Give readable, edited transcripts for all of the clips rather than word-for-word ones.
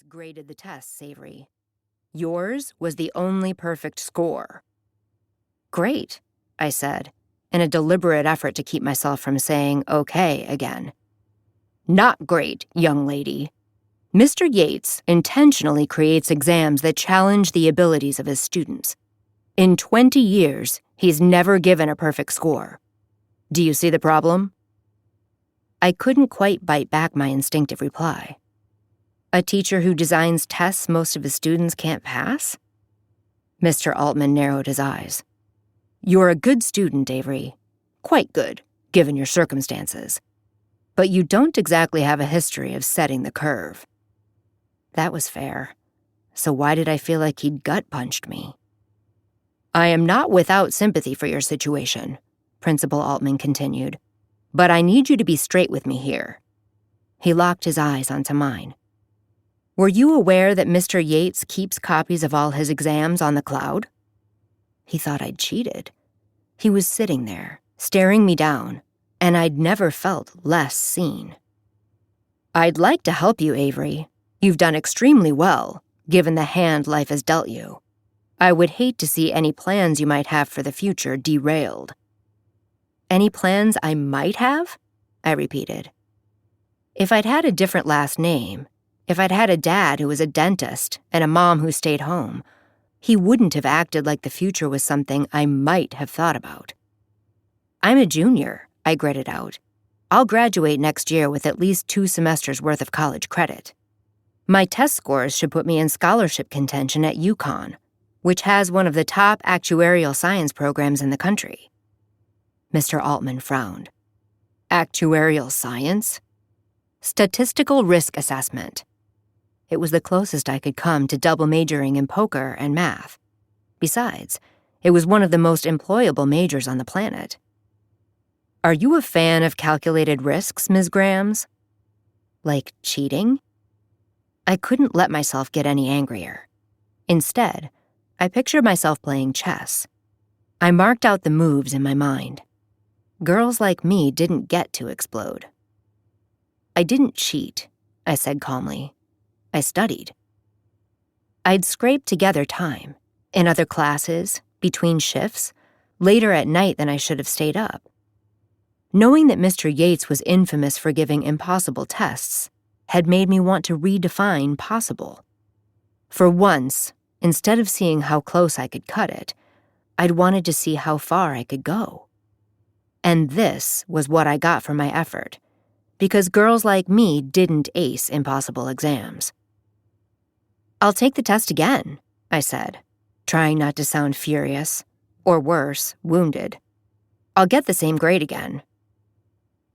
Yates graded the tests, Avery. Yours was the only perfect score. Great, I said, in a deliberate effort to keep myself from saying okay again. Not great, young lady. Mr. Yates intentionally creates exams that challenge the abilities of his students. In 20 years, he's never given a perfect score. Do you see the problem? I couldn't quite bite back my instinctive reply. A teacher who designs tests most of his students can't pass? Mr. Altman narrowed his eyes. You're a good student, Avery. Quite good, given your circumstances. But you don't exactly have a history of setting the curve. That was fair. So why did I feel like he'd gut-punched me? I am not without sympathy for your situation, Principal Altman continued. But I need you to be straight with me here. He locked his eyes onto mine. Were you aware that Mr. Yates keeps copies of all his exams on the cloud? He thought I'd cheated. He was sitting there, staring me down, and I'd never felt less seen. I'd like to help you, Avery. You've done extremely well, given the hand life has dealt you. I would hate to see any plans you might have for the future derailed. Any plans I might have? I repeated. If I'd had a different last name, if I'd had a dad who was a dentist and a mom who stayed home, he wouldn't have acted like the future was something I might have thought about. I'm a junior, I gritted out. I'll graduate next year with at least 2 semesters worth of college credit. My test scores should put me in scholarship contention at UConn, which has one of the top actuarial science programs in the country. Mr. Altman frowned. Actuarial science? Statistical risk assessment. It was the closest I could come to double majoring in poker and math. Besides, it was one of the most employable majors on the planet. Are you a fan of calculated risks, Ms. Grams? Like cheating? I couldn't let myself get any angrier. Instead, I pictured myself playing chess. I marked out the moves in my mind. Girls like me didn't get to explode. I didn't cheat, I said calmly. I studied. I'd scraped together time, in other classes, between shifts, later at night than I should have stayed up. Knowing that Mr. Yates was infamous for giving impossible tests had made me want to redefine possible. For once, instead of seeing how close I could cut it, I'd wanted to see how far I could go. And this was what I got for my effort, because girls like me didn't ace impossible exams. I'll take the test again, I said, trying not to sound furious, or worse, wounded. I'll get the same grade again.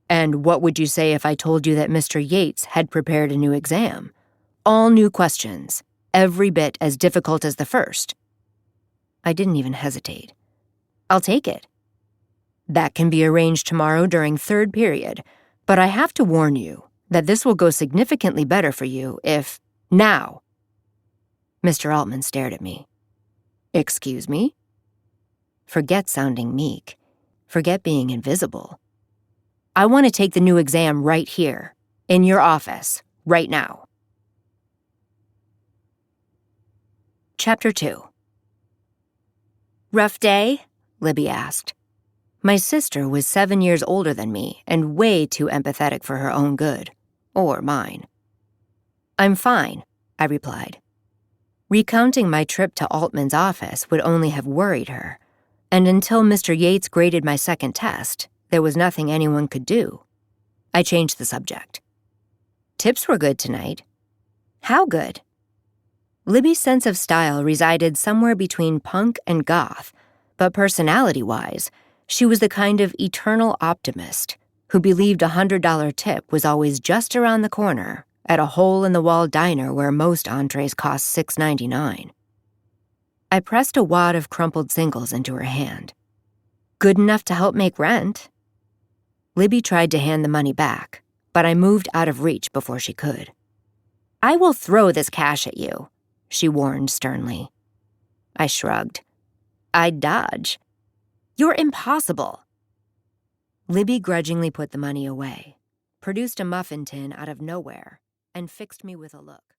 And what would you say if I told you that Mr. Yates had prepared a new exam? All new questions, every bit as difficult as the first. I didn't even hesitate. I'll take it. That can be arranged tomorrow during 3rd period, but I have to warn you that this will go significantly better for you if, now. Mr. Altman stared at me. Excuse me? Forget sounding meek. Forget being invisible. I want to take the new exam right here, in your office, right now. Chapter 2. Rough day? Libby asked. My sister was 7 years older than me and way too empathetic for her own good, or mine. I'm fine, I replied. Recounting my trip to Altman's office would only have worried her, and until Mr. Yates graded my second test, there was nothing anyone could do. I changed the subject. Tips were good tonight. How good? Libby's sense of style resided somewhere between punk and goth, but personality-wise, she was the kind of eternal optimist who believed a $100 tip was always just around the corner at a hole-in-the-wall diner where most entrees cost $6.99. I pressed a wad of crumpled singles into her hand. Good enough to help make rent. Libby tried to hand the money back, but I moved out of reach before she could. I will throw this cash at you, she warned sternly. I shrugged. I'd dodge. You're impossible. Libby grudgingly put the money away, produced a muffin tin out of nowhere, and fixed me with a look.